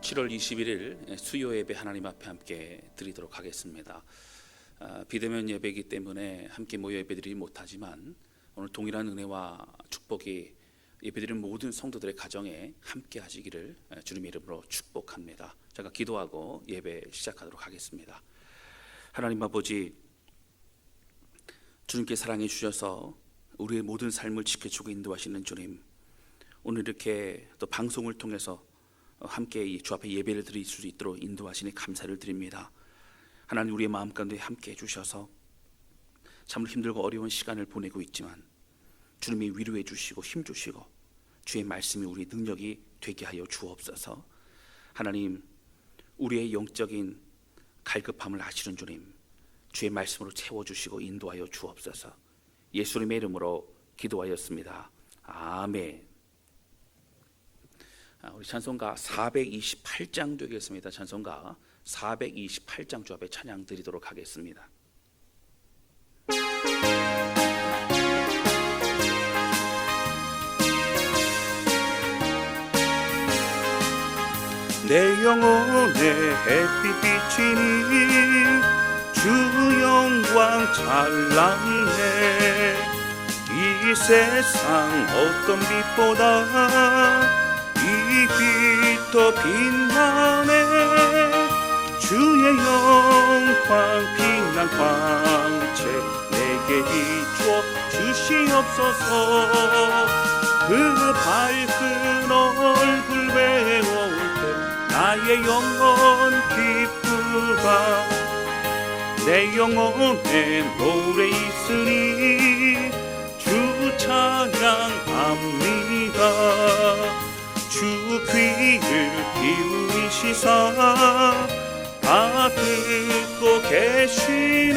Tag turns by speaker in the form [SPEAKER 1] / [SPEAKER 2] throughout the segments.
[SPEAKER 1] 7월 21일 수요 예배 하나님 앞에 함께 드리도록 하겠습니다. 비대면 예배이기 때문에 함께 모여 예배드리지 못하지만 오늘 동일한 은혜와 축복이 예배드리는 모든 성도들의 가정에 함께 하시기를 주님의 이름으로 축복합니다. 제가 기도하고 예배 시작하도록 하겠습니다. 하나님 아버지, 주님께 사랑해 주셔서 우리의 모든 삶을 지켜주고 인도하시는 주님, 오늘 이렇게 또 방송을 통해서 함께 이 주 앞에 예배를 드릴 수 있도록 인도하시니 감사를 드립니다. 하나님, 우리의 마음 가운데 함께 해주셔서 참으로 힘들고 어려운 시간을 보내고 있지만 주님이 위로해 주시고 힘 주시고 주의 말씀이 우리의 능력이 되게 하여 주옵소서. 하나님, 우리의 영적인 갈급함을 아시는 주님, 주의 말씀으로 채워주시고 인도하여 주옵소서. 예수님의 이름으로 기도하였습니다. 아멘. 우리 찬송가 428장 되겠습니다. 찬송가 428장 주 앞에 찬양 드리도록 하겠습니다.
[SPEAKER 2] 내 영혼의 햇빛 비치니 주 영광 찬란해. 이 세상 어떤 빛보다 이 빛 더 빛나네. 주의 영광 빛난 광채 내게 비춰 주시옵소서. 그 밝은 얼굴 배울 때 나의 영혼 기쁘다. 내 영혼에 노래 있으니 주 찬양합니다. 주 귀를 기울이시사 다 듣고 계시네.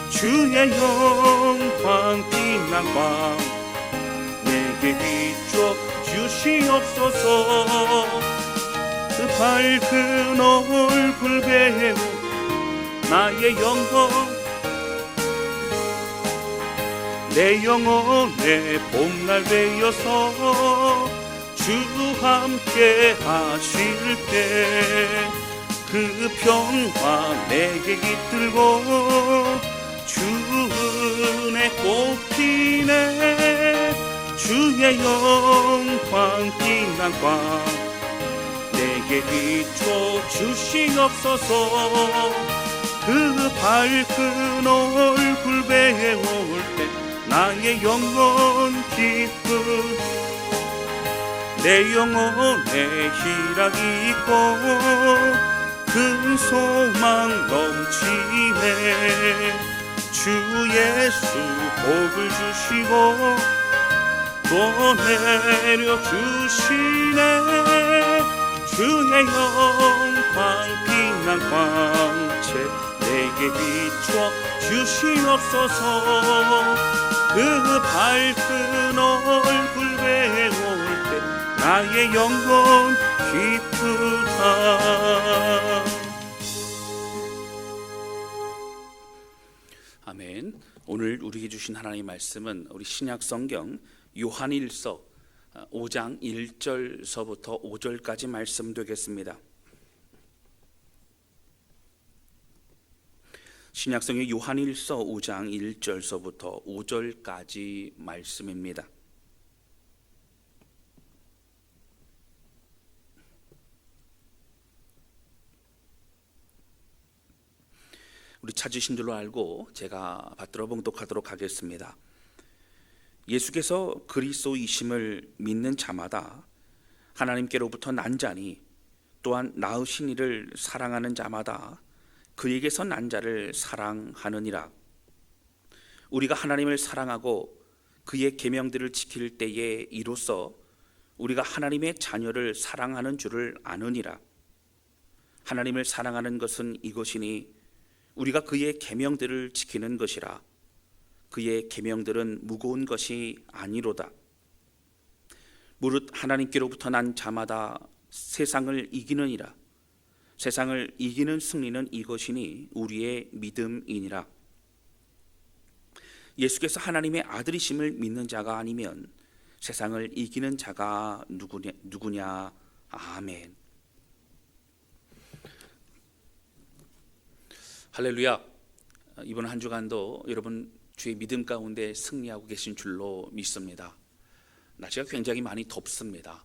[SPEAKER 2] 주의 영광 빛난 광 내게 비춰 주시옵소서. 그 밝은 얼굴 배우 나의 영혼, 내 영혼의 봄날 되어서 주 함께 하실 때 그 평화 내게 깃들고 주 은혜 꽃피네. 주의 영광 빛난 광 내게 비춰 주시옵소서. 그 밝은 얼굴 배울 때 나의 영혼 기쁘. 내 영혼에 희락이 있고 큰 소망 넘치네. 주 예수 복을 주시고 또 내려주시네. 주의 영광 빛난 광채 내게 비춰 주시옵소서. 그 밝은 얼굴 배울 때 나의 영혼 기쁘다.
[SPEAKER 1] 아멘. 오늘 우리에게 주신 하나님의 말씀은 우리 신약 성경 요한일서 5장 1절서부터 5절까지 말씀 되겠습니다. 신약성경 요한일서 5장 1절서부터 5절까지 말씀입니다. 우리 찾으신 줄로 알고 제가 받들어 봉독하도록 하겠습니다. 예수께서 그리스도이심을 믿는 자마다 하나님께로부터 난 자니 또한 낳으신 이를 사랑하는 자마다 그에게서 난 자를 사랑하느니라. 우리가 하나님을 사랑하고 그의 계명들을 지킬 때에 이로써 우리가 하나님의 자녀를 사랑하는 줄을 아느니라. 하나님을 사랑하는 것은 이것이니 우리가 그의 계명들을 지키는 것이라. 그의 계명들은 무거운 것이 아니로다. 무릇 하나님께로부터 난 자마다 세상을 이기느니라. 세상을 이기는 승리는 이것이니 우리의 믿음이니라. 예수께서 하나님의 아들이심을 믿는 자가 아니면 세상을 이기는 자가 누구냐? 아멘. 할렐루야. 이번 한 주간도 여러분 주의 믿음 가운데 승리하고 계신 줄로 믿습니다. 날씨가 굉장히 많이 덥습니다.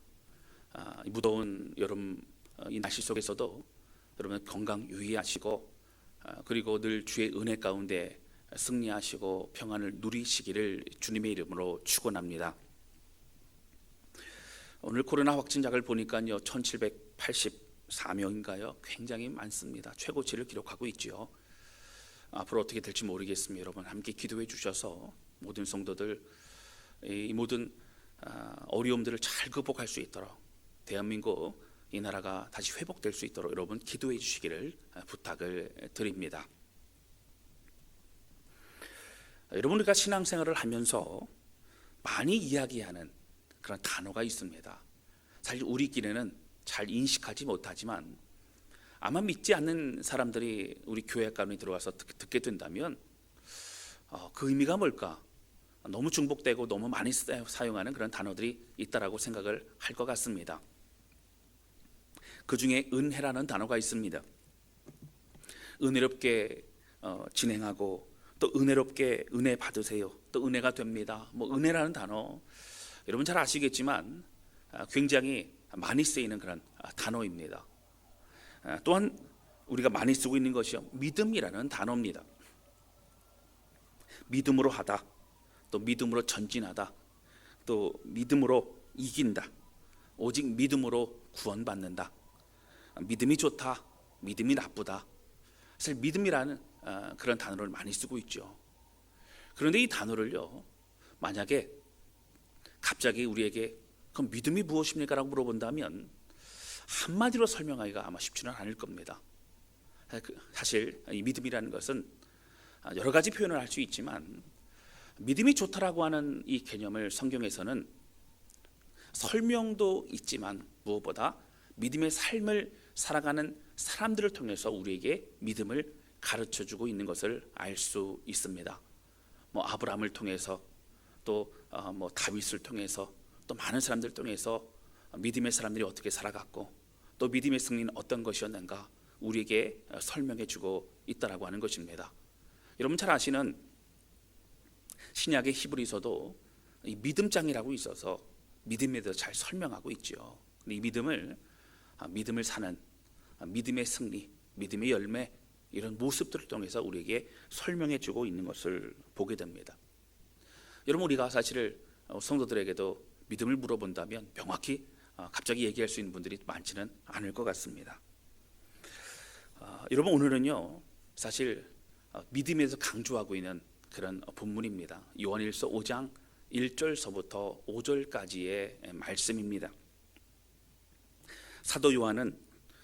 [SPEAKER 1] 이 무더운 여름 이 날씨 속에서도 여러분 건강 유의하시고 그리고 늘 주의 은혜 가운데 승리하시고 평안을 누리시기를 주님의 이름으로 축원합니다. 오늘 코로나 확진자를 보니까요 1784명인가요? 굉장히 많습니다. 최고치를 기록하고 있지요. 앞으로 어떻게 될지 모르겠습니다. 여러분 함께 기도해 주셔서 모든 성도들 이 모든 어려움들을 잘 극복할 수 있도록 대한민국 이 나라가 다시 회복될 수 있도록 여러분 기도해 주시기를 부탁을 드립니다. 여러분 우리가 신앙생활을 하면서 많이 이야기하는 그런 단어가 있습니다. 사실 우리끼리는 잘 인식하지 못하지만 아마 믿지 않는 사람들이 우리 교회 가운데 들어와서 듣게 된다면 그 의미가 뭘까? 너무 중복되고 너무 많이 사용하는 그런 단어들이 있다라고 생각을 할 것 같습니다. 그 중에 은혜라는 단어가 있습니다. 은혜롭게 진행하고 또 은혜롭게 은혜 받으세요. 또 은혜가 됩니다. 은혜라는 단어 여러분 잘 아시겠지만 굉장히 많이 쓰이는 그런 단어입니다. 또한 우리가 많이 쓰고 있는 것이 믿음이라는 단어입니다. 믿음으로 하다, 또 믿음으로 전진하다, 또 믿음으로 이긴다, 오직 믿음으로 구원받는다, 믿음이 좋다, 믿음이 나쁘다. 사실 믿음이라는 그런 단어를 많이 쓰고 있죠. 그런데 이 단어를요 만약에 갑자기 우리에게 그럼 믿음이 무엇입니까? 라고 물어본다면 한마디로 설명하기가 아마 쉽지는 않을 겁니다. 사실 이 믿음이라는 것은 여러 가지 표현을 할 수 있지만 믿음이 좋다라고 하는 이 개념을 성경에서는 설명도 있지만 무엇보다 믿음의 삶을 살아가는 사람들을 통해서 우리에게 믿음을 가르쳐주고 있는 것을 알 수 있습니다. 아브라함을 통해서 또 다윗을 통해서 또 많은 사람들을 통해서 믿음의 사람들이 어떻게 살아갔고 또 믿음의 승리는 어떤 것이었는가 우리에게 설명해주고 있다라고 하는 것입니다. 여러분 잘 아시는 신약의 히브리서도 이 믿음장이라고 있어서 믿음에 대해서 잘 설명하고 있죠. 이 믿음을 사는 믿음의 승리, 믿음의 열매 이런 모습들을 통해서 우리에게 설명해주고 있는 것을 보게 됩니다. 여러분 우리가 사실 성도들에게도 믿음을 물어본다면 명확히 갑자기 얘기할 수 있는 분들이 많지는 않을 것 같습니다. 여러분 오늘은요 사실 믿음에서 강조하고 있는 그런 본문입니다. 요한일서 5장 1절서부터 5절까지의 말씀입니다. 사도 요한은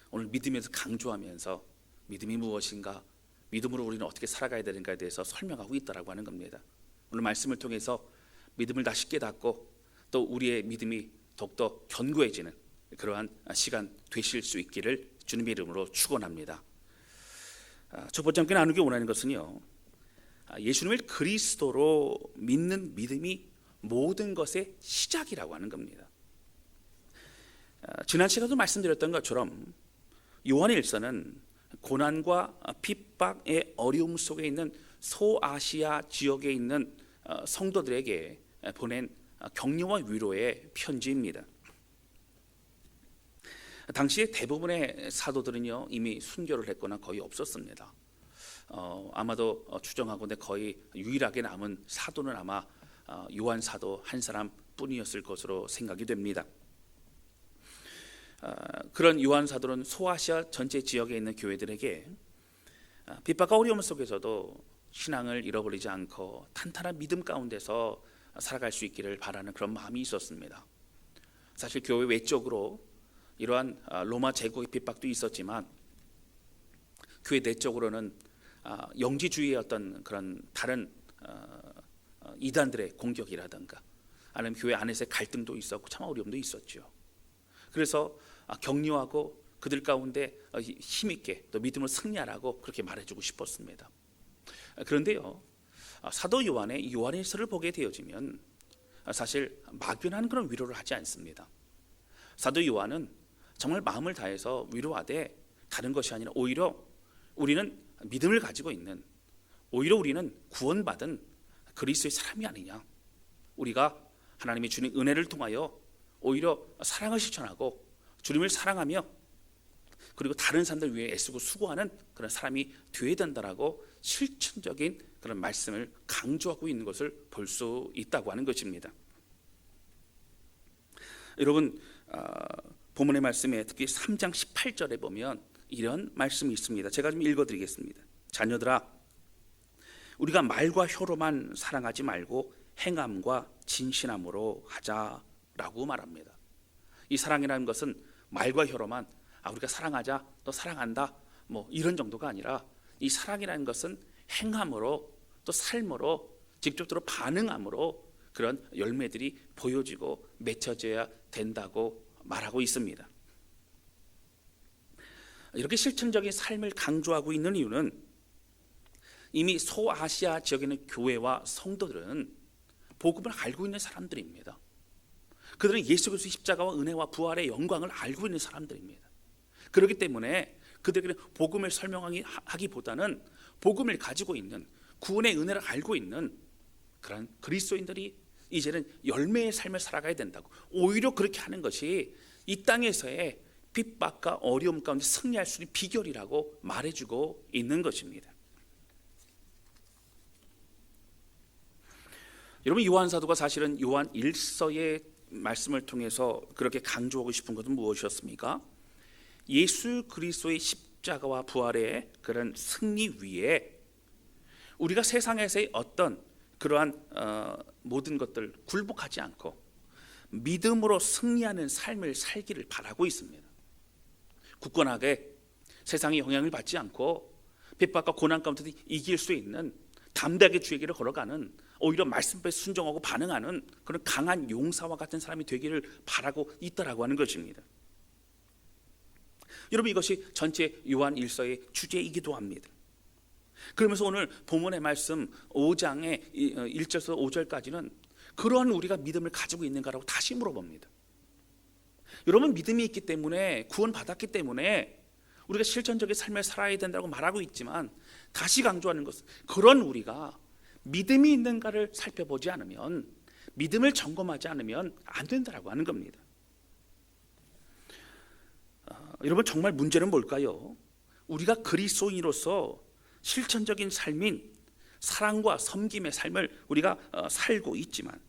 [SPEAKER 1] 오늘 믿음에서 강조하면서 믿음이 무엇인가, 믿음으로 우리는 어떻게 살아가야 되는가에 대해서 설명하고 있다라고 하는 겁니다. 오늘 말씀을 통해서 믿음을 다시 깨닫고 또 우리의 믿음이 더욱더 견고해지는 그러한 시간 되실 수 있기를 주님의 이름으로 축원합니다. 첫 번째 함께 나누기 원하는 것은요 예수님을 그리스도로 믿는 믿음이 모든 것의 시작이라고 하는 겁니다. 지난 시간에도 말씀드렸던 것처럼 요한일서는 고난과 핍박의 어려움 속에 있는 소아시아 지역에 있는 성도들에게 보낸 격려와 위로의 편지입니다. 당시에 대부분의 사도들은요 이미 순교를 했거나 거의 없었습니다. 아마도 추정하건대 거의 유일하게 남은 사도는 아마 요한 사도 한 사람뿐이었을 것으로 생각이 됩니다. 그런 요한 사도는 소아시아 전체 지역에 있는 교회들에게 핍박과 어려움 속에서도 신앙을 잃어버리지 않고 탄탄한 믿음 가운데서 살아갈 수 있기를 바라는 그런 마음이 있었습니다. 사실 교회 외적으로 이러한 로마 제국의 핍박도 있었지만 교회 내적으로는 영지주의의 어떤 그런 다른 이단들의 공격이라든가 아니면 교회 안에서의 갈등도 있었고 참 어려움도 있었죠. 그래서 격려하고 그들 가운데 힘있게 또 믿음을 승리하라고 그렇게 말해주고 싶었습니다. 그런데요 사도 요한의 요한일서를 보게 되어지면 사실 막연한 그런 위로를 하지 않습니다. 사도 요한은 정말 마음을 다해서 위로하되 다른 것이 아니라 오히려 우리는 믿음을 가지고 있는, 오히려 우리는 구원받은 그리스도의 사람이 아니냐. 우리가 하나님의 주님 은혜를 통하여 오히려 사랑을 실천하고 주님을 사랑하며 그리고 다른 사람들 위해 애쓰고 수고하는 그런 사람이 되어야 된다라고 실천적인 그런 말씀을 강조하고 있는 것을 볼 수 있다고 하는 것입니다. 여러분, 본문의 말씀에 특히 3장 18절에 보면 이런 말씀이 있습니다. 제가 좀 읽어드리겠습니다. 자녀들아, 우리가 말과 혀로만 사랑하지 말고 행함과 진실함으로 하자라고 말합니다. 이 사랑이라는 것은 말과 혀로만 우리가 사랑하자, 또 사랑한다, 뭐 이런 정도가 아니라 이 사랑이라는 것은 행함으로 또 삶으로 직접적으로 반응함으로 그런 열매들이 보여지고 맺혀져야 된다고 말하고 있습니다. 이렇게 실천적인 삶을 강조하고 있는 이유는 이미 소아시아 지역에 있는 교회와 성도들은 복음을 알고 있는 사람들입니다. 그들은 예수 그리스도의 십자가와 은혜와 부활의 영광을 알고 있는 사람들입니다. 그렇기 때문에 그들에게는 복음을 설명하기보다는 복음을 가지고 있는 구원의 은혜를 알고 있는 그런 그리스도인들이 이제는 열매의 삶을 살아가야 된다고, 오히려 그렇게 하는 것이 이 땅에서의 핍박과 어려움 가운데 승리할 수 있는 비결이라고 말해주고 있는 것입니다. 여러분, 요한 사도가 사실은 요한 1서의 말씀을 통해서 그렇게 강조하고 싶은 것은 무엇이었습니까? 예수 그리스도의 십자가와 부활의 그런 승리 위에 우리가 세상에서의 어떤 그러한 모든 것들 굴복하지 않고 믿음으로 승리하는 삶을 살기를 바라고 있습니다. 굳건하게 세상의 영향을 받지 않고 핍박과 고난 가운데 이길 수 있는 담대하게 주의 길을 걸어가는, 오히려 말씀에 순종하고 반응하는 그런 강한 용사와 같은 사람이 되기를 바라고 있다라고 하는 것입니다. 여러분, 이것이 전체 요한 1서의 주제이기도 합니다. 그러면서 오늘 본문의 말씀 5장의 1절에서 5절까지는 그러한 우리가 믿음을 가지고 있는가라고 다시 물어봅니다. 여러분, 믿음이 있기 때문에, 구원받았기 때문에 우리가 실천적인 삶을 살아야 된다고 말하고 있지만, 다시 강조하는 것은 그런 우리가 믿음이 있는가를 살펴보지 않으면, 믿음을 점검하지 않으면 안 된다라고 하는 겁니다. 여러분, 정말 문제는 뭘까요? 우리가 그리스도인으로서 실천적인 삶인 사랑과 섬김의 삶을 우리가 살고 있지만,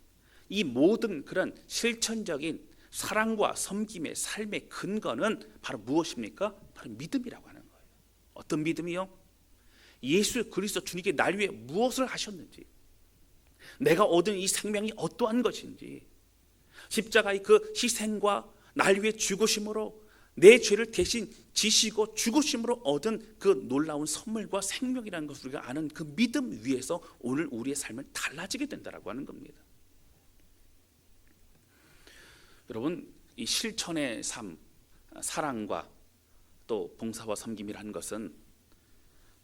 [SPEAKER 1] 이 모든 그런 실천적인 사랑과 섬김의 삶의 근거는 바로 무엇입니까? 바로 믿음이라고 하는 거예요. 어떤 믿음이요? 예수 그리스도 주님께 날 위해 무엇을 하셨는지, 내가 얻은 이 생명이 어떠한 것인지, 십자가의 그 희생과 날 위해 죽으심으로 내 죄를 대신 지시고 죽으심으로 얻은 그 놀라운 선물과 생명이라는 것을 우리가 아는 그 믿음 위에서 오늘 우리의 삶은 달라지게 된다라고 하는 겁니다. 여러분, 이 실천의 삶, 사랑과 또 봉사와 섬김이라는 것은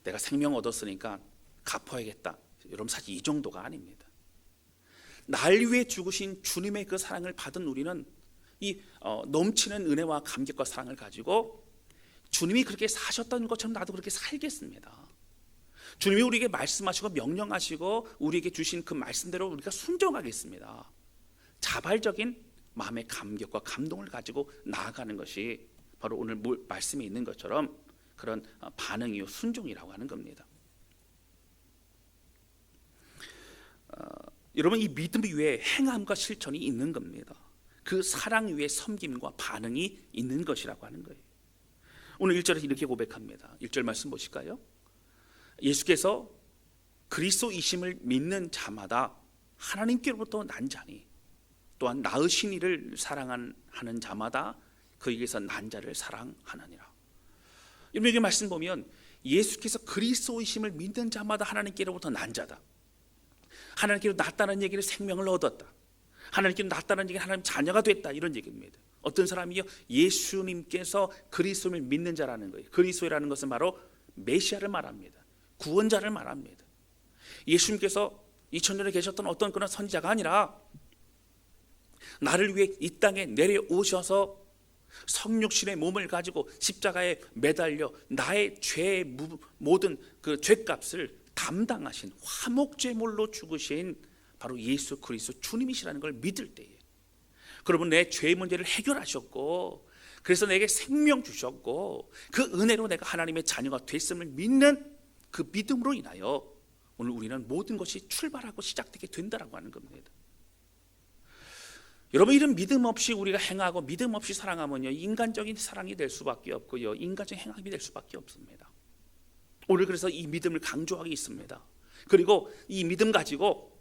[SPEAKER 1] 내가 생명 얻었으니까 갚아야겠다, 여러분, 사실 이 정도가 아닙니다. 날 위해 죽으신 주님의 그 사랑을 받은 우리는 이 넘치는 은혜와 감격과 사랑을 가지고 주님이 그렇게 사셨던 것처럼 나도 그렇게 살겠습니다. 주님이 우리에게 말씀하시고 명령하시고 우리에게 주신 그 말씀대로 우리가 순종하겠습니다. 자발적인 마음의 감격과 감동을 가지고 나아가는 것이 바로 오늘 말씀에 있는 것처럼 그런 반응이요, 순종이라고 하는 겁니다. 여러분, 이 믿음 위에 행함과 실천이 있는 겁니다. 그 사랑 위에 섬김과 반응이 있는 것이라고 하는 거예요. 오늘 1절에서 이렇게 고백합니다. 1절 말씀 보실까요? 예수께서 그리스도이심을 믿는 자마다 하나님께로부터 난 자니, 또한 낳으신 이를 사랑하는 자마다 그에게서 난 자를 사랑하느니라. 여러분, 여기 말씀 보면 예수께서 그리스도이심을 믿는 자마다 하나님께로부터 난 자다, 하나님께로 낳았다는 얘기는 생명을 얻었다, 하나님께로 낳았다는 얘기는 하나님 자녀가 됐다, 이런 얘기입니다. 어떤 사람이요? 예수님께서 그리스도를 믿는 자라는 거예요. 그리스도라는 것은 바로 메시아를 말합니다. 구원자를 말합니다. 예수님께서 2000년에 계셨던 어떤 그런 선지자가 아니라 나를 위해 이 땅에 내려오셔서 성육신의 몸을 가지고 십자가에 매달려 나의 죄의 모든 그 죄값을 담당하신 화목제물로 죽으신 바로 예수 그리스도 주님이시라는 걸 믿을 때에, 그러면 내 죄의 문제를 해결하셨고 그래서 내게 생명 주셨고 그 은혜로 내가 하나님의 자녀가 됐음을 믿는 그 믿음으로 인하여 오늘 우리는 모든 것이 출발하고 시작되게 된다라고 하는 겁니다. 여러분, 이런 믿음 없이 우리가 행하고 믿음 없이 사랑하면요, 인간적인 사랑이 될 수밖에 없고요, 인간적인 행함이 될 수밖에 없습니다. 오늘 그래서 이 믿음을 강조하고 있습니다. 그리고 이 믿음 가지고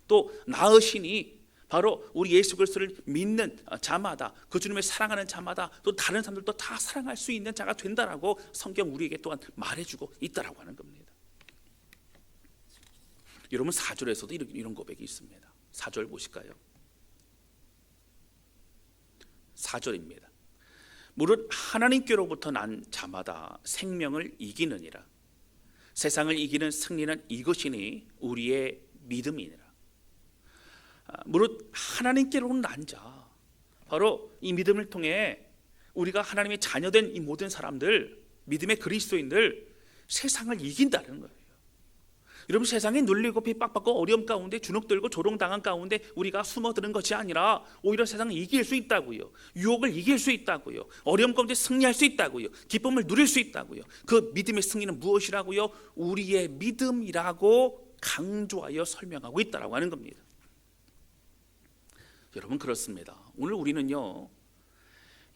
[SPEAKER 1] 또 나으시니 바로 우리 예수 그리스도를 믿는 자마다, 그 주님을 사랑하는 자마다 또 다른 사람들도 다 사랑할 수 있는 자가 된다라고 성경 우리에게 또한 말해주고 있다라고 하는 겁니다. 여러분, 4절에서도 이런 고백이 있습니다. 4절 보실까요? 4절입니다. 무릇 하나님께로부터 난 자마다 생명을 이기느니라. 세상을 이기는 승리는 이것이니 우리의 믿음이니라. 무릇 하나님께로 난 자, 바로 이 믿음을 통해 우리가 하나님의 자녀된 이 모든 사람들, 믿음의 그리스도인들, 세상을 이긴다는 거예요. 여러분, 세상에 눌리고 핍박받고 어려움 가운데 주눅들고 조롱당한 가운데 우리가 숨어드는 것이 아니라 오히려 세상을 이길 수 있다고요. 유혹을 이길 수 있다고요. 어려움 가운데 승리할 수 있다고요. 기쁨을 누릴 수 있다고요. 그 믿음의 승리는 무엇이라고요? 우리의 믿음이라고 강조하여 설명하고 있다라고 하는 겁니다. 여러분, 그렇습니다. 오늘 우리는요,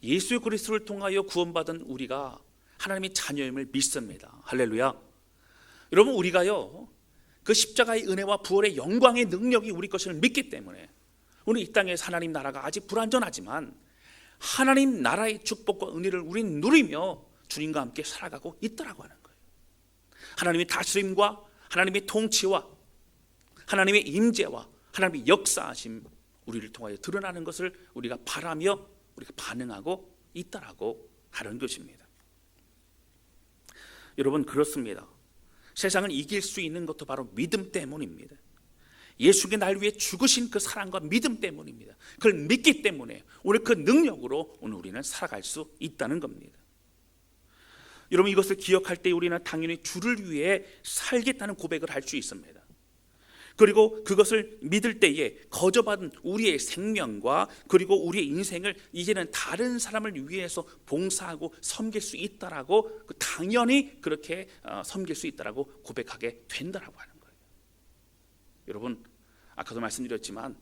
[SPEAKER 1] 예수 그리스도를 통하여 구원받은 우리가 하나님의 자녀임을 믿습니다. 할렐루야. 여러분, 우리가요, 그 십자가의 은혜와 부활의 영광의 능력이 우리 것을 믿기 때문에 오늘 이 땅에서 하나님 나라가 아직 불완전하지만 하나님 나라의 축복과 은혜를 우리는 누리며 주님과 함께 살아가고 있다라고 하는 거예요. 하나님의 다스림과 하나님의 통치와 하나님의 임재와 하나님의 역사하심, 우리를 통하여 드러나는 것을 우리가 바라며 우리가 반응하고 있다라고 하는 것입니다. 여러분, 그렇습니다. 세상을 이길 수 있는 것도 바로 믿음 때문입니다. 예수께 날 위해 죽으신 그 사랑과 믿음 때문입니다. 그걸 믿기 때문에 오늘 그 능력으로 오늘 우리는 살아갈 수 있다는 겁니다. 여러분, 이것을 기억할 때 우리는 당연히 주를 위해 살겠다는 고백을 할 수 있습니다. 그리고 그것을 믿을 때에 거저받은 우리의 생명과 그리고 우리의 인생을 이제는 다른 사람을 위해서 봉사하고 섬길 수 있다라고, 당연히 그렇게 섬길 수 있다라고 고백하게 된다라고 하는 거예요. 여러분, 아까도 말씀드렸지만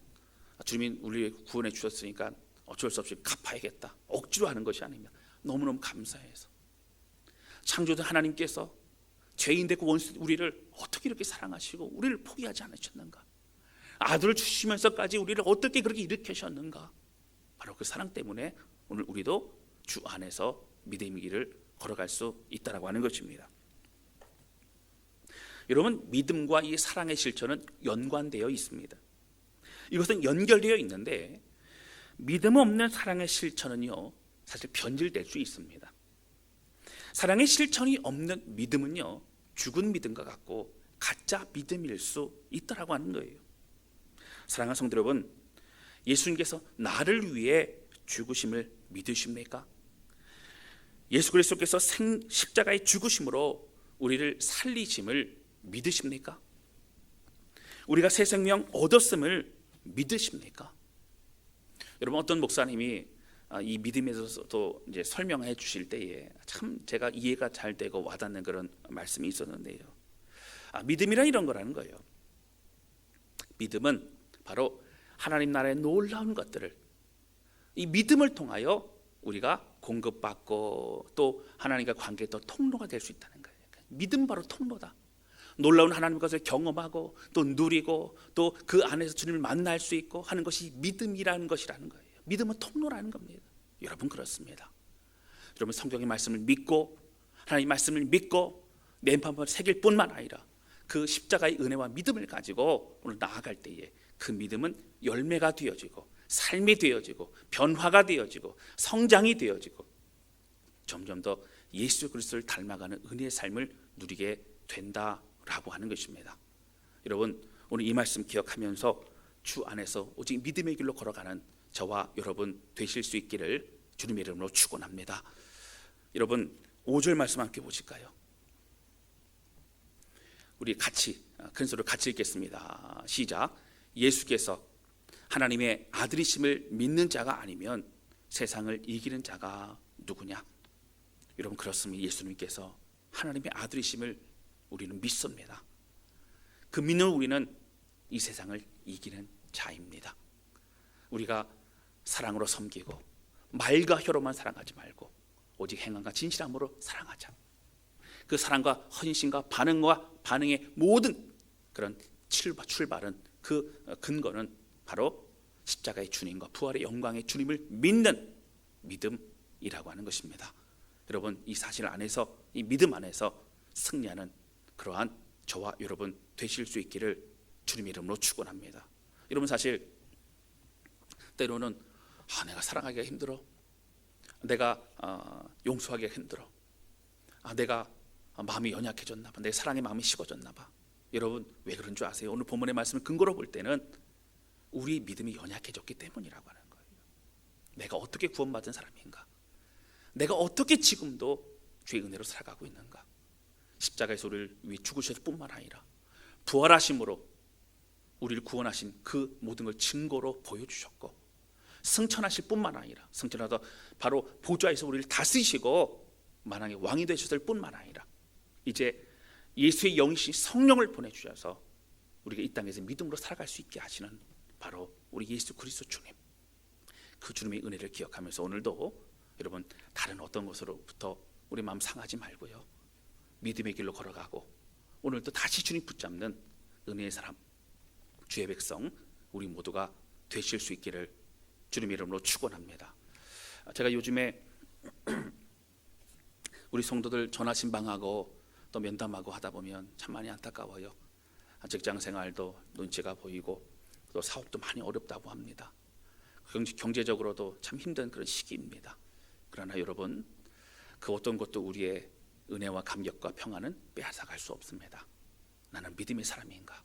[SPEAKER 1] 주님이 우리를 구원해 주셨으니까 어쩔 수 없이 갚아야겠다, 억지로 하는 것이 아닙니다. 너무너무 감사해서 창조주 하나님께서 죄인 되고 원수 우리를 어떻게 이렇게 사랑하시고 우리를 포기하지 않으셨는가? 아들을 주시면서까지 우리를 어떻게 그렇게 일으키셨는가? 바로 그 사랑 때문에 오늘 우리도 주 안에서 믿음의 길을 걸어갈 수 있다라고 하는 것입니다. 여러분, 믿음과 이 사랑의 실천은 연관되어 있습니다. 이것은 연결되어 있는데 믿음 없는 사랑의 실천은요, 사실 변질될 수 있습니다. 사랑의 실천이 없는 믿음은요, 죽은 믿음과 같고 가짜 믿음일 수 있다라고 하는 거예요. 사랑하는 성도 여러분, 예수님께서 나를 위해 죽으심을 믿으십니까? 예수 그리스도께서 십자가의 죽으심으로 우리를 살리심을 믿으십니까? 우리가 새 생명 얻었음을 믿으십니까? 여러분, 어떤 목사님이 이 믿음에 대해서도 이제 설명해 주실 때에 참 제가 이해가 잘 되고 와닿는 그런 말씀이 있었는데요. 믿음이란 이런 거라는 거예요. 믿음은 바로 하나님 나라의 놀라운 것들을 이 믿음을 통하여 우리가 공급받고 또 하나님과 관계의 또 통로가 될 수 있다는 거예요. 믿음 바로 통로다. 놀라운 하나님의 것을 경험하고 또 누리고 또 그 안에서 주님을 만날 수 있고 하는 것이 믿음이라는 것이라는 거예요. 믿음은 통로라는 겁니다. 여러분, 그렇습니다. 여러분, 성경의 말씀을 믿고 하나님의 말씀을 믿고 내 마음을 새길 뿐만 아니라 그 십자가의 은혜와 믿음을 가지고 오늘 나아갈 때에 그 믿음은 열매가 되어지고 삶이 되어지고 변화가 되어지고 성장이 되어지고 점점 더 예수 그리스도를 닮아가는 은혜의 삶을 누리게 된다라고 하는 것입니다. 여러분, 오늘 이 말씀 기억하면서 주 안에서 오직 믿음의 길로 걸어가는 저와 여러분 되실 수 있기를 주님의 이름으로 축원합니다. 여러분 5절 말씀 함께 보실까요? 우리 같이 큰 소리로 같이 읽겠습니다. 시작. 예수께서 하나님의 아들이심을 믿는 자가 아니면 세상을 이기는 자가 누구냐? 여러분 그렇습니다. 예수님께서 하나님의 아들이심을 우리는 믿습니다. 그 믿는 우리는 이 세상을 이기는 자입니다. 우리가 사랑으로 섬기고 말과 혀로만 사랑하지 말고 오직 행함과 진실함으로 사랑하자. 그 사랑과 헌신과 반응의 모든 그런 출발은 그 근거는 바로 십자가의 주님과 부활의 영광의 주님을 믿는 믿음이라고 하는 것입니다. 여러분 이 사실 안에서, 이 믿음 안에서 승리하는 그러한 저와 여러분 되실 수 있기를 주님의 이름으로 축원합니다. 여러분 사실 때로는 내가 사랑하기가 힘들어, 내가 용서하기가 힘들어, 내가 마음이 연약해졌나 봐, 내 사랑의 마음이 식어졌나 봐. 여러분 왜 그런 줄 아세요? 오늘 본문의 말씀을 근거로 볼 때는 우리 믿음이 연약해졌기 때문이라고 하는 거예요. 내가 어떻게 구원받은 사람인가? 내가 어떻게 지금도 주의 은혜로 살아가고 있는가? 십자가에서 우리를 위해 죽으셔서 뿐만 아니라 부활하심으로 우리를 구원하신 그 모든 걸 증거로 보여주셨고, 승천하실 뿐만 아니라 승천하다 바로 보좌에서 우리를 다스리시고 만왕의 왕이 되셨을 뿐만 아니라 이제 예수의 영이신 성령을 보내주셔서 우리가 이 땅에서 믿음으로 살아갈 수 있게 하시는 바로 우리 예수 그리스도 주님, 그 주님의 은혜를 기억하면서 오늘도 여러분 다른 어떤 것으로부터 우리 마음 상하지 말고요, 믿음의 길로 걸어가고 오늘도 다시 주님 붙잡는 은혜의 사람, 주의 백성 우리 모두가 되실 수 있기를 주님의 이름으로 축원합니다. 제가 요즘에 우리 성도들 전화신방하고 또 면담하고 하다 보면 참 많이 안타까워요. 직장 생활도 눈치가 보이고 또 사업도 많이 어렵다고 합니다. 경제적으로도 참 힘든 그런 시기입니다. 그러나 여러분 그 어떤 것도 우리의 은혜와 감격과 평안은 빼앗아갈 수 없습니다. 나는 믿음의 사람인가?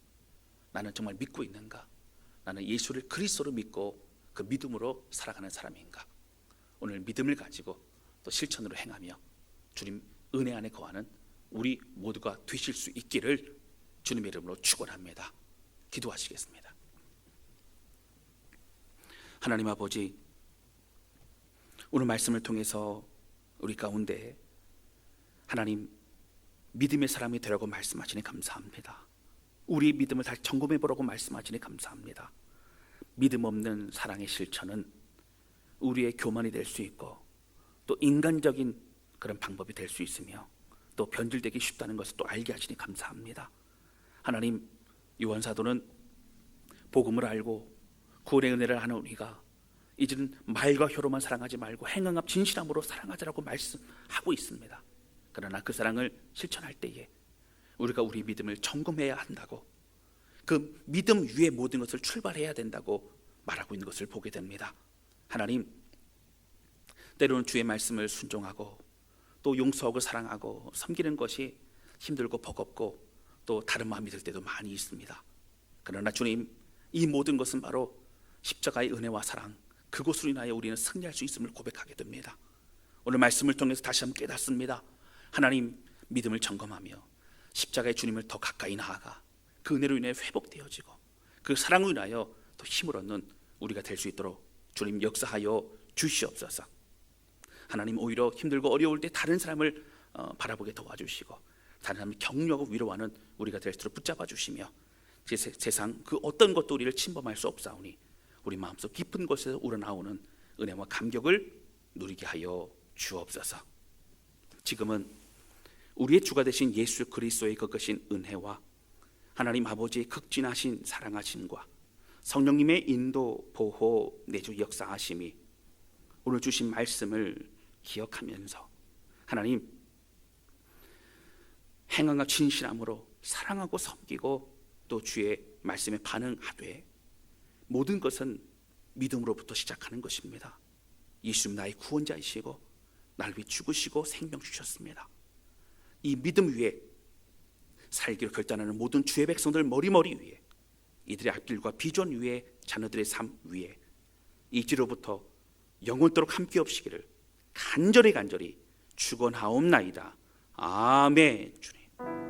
[SPEAKER 1] 나는 정말 믿고 있는가? 나는 예수를 그리스도로 믿고 그 믿음으로 살아가는 사람인가? 오늘 믿음을 가지고 또 실천으로 행하며 주님 은혜 안에 거하는 우리 모두가 되실 수 있기를 주님의 이름으로 축원합니다. 기도하시겠습니다. 하나님 아버지, 오늘 말씀을 통해서 우리 가운데 하나님 믿음의 사람이 되라고 말씀하시니 감사합니다. 우리 믿음을 다시 점검해 보라고 말씀하시니 감사합니다. 믿음 없는 사랑의 실천은 우리의 교만이 될 수 있고 또 인간적인 그런 방법이 될 수 있으며 또 변질되기 쉽다는 것을 또 알게 하시니 감사합니다. 하나님, 요한 사도는 복음을 알고 구원의 은혜를 하는 우리가 이제는 말과 혀로만 사랑하지 말고 행함과 진실함으로 사랑하자라고 말씀하고 있습니다. 그러나 그 사랑을 실천할 때에 우리가 우리 믿음을 점검해야 한다고, 그 믿음 위에 모든 것을 출발해야 된다고 말하고 있는 것을 보게 됩니다. 하나님, 때로는 주의 말씀을 순종하고 또 용서하고 사랑하고 섬기는 것이 힘들고 버겁고 또 다른 마음이 들 때도 많이 있습니다. 그러나 주님, 이 모든 것은 바로 십자가의 은혜와 사랑, 그것으로 인하여 우리는 승리할 수 있음을 고백하게 됩니다. 오늘 말씀을 통해서 다시 한번 깨닫습니다. 하나님, 믿음을 점검하며 십자가의 주님을 더 가까이 나아가 그 은혜로 인해 회복되어지고 그 사랑으로 인하여 더 힘을 얻는 우리가 될 수 있도록 주님 역사하여 주시옵소서. 하나님, 오히려 힘들고 어려울 때 다른 사람을 바라보게 도와주시고 다른 사람을 격려하고 위로하는 우리가 될 수 있도록 붙잡아 주시며 세상 그 어떤 것도 우리를 침범할 수 없사오니 우리 마음속 깊은 곳에서 우러나오는 은혜와 감격을 누리게 하여 주옵소서. 지금은 우리의 주가 되신 예수 그리스도의 거크신 은혜와 하나님 아버지의 극진하신 사랑하심과 성령님의 인도, 보호, 내주 역사하심이 오늘 주신 말씀을 기억하면서 하나님, 행함과 진실함으로 사랑하고 섬기고 또 주의 말씀에 반응하되 모든 것은 믿음으로부터 시작하는 것입니다. 예수님 나의 구원자이시고 나를 위해 죽으시고 생명 주셨습니다. 이 믿음 위에 살기로 결단하는 모든 주의 백성들 머리머리 위에, 이들의 앞길과 비전 위에, 자녀들의 삶 위에 이지로부터 영원토록 함께 없시기를 간절히 축원하옵나이다. 아멘. 주님.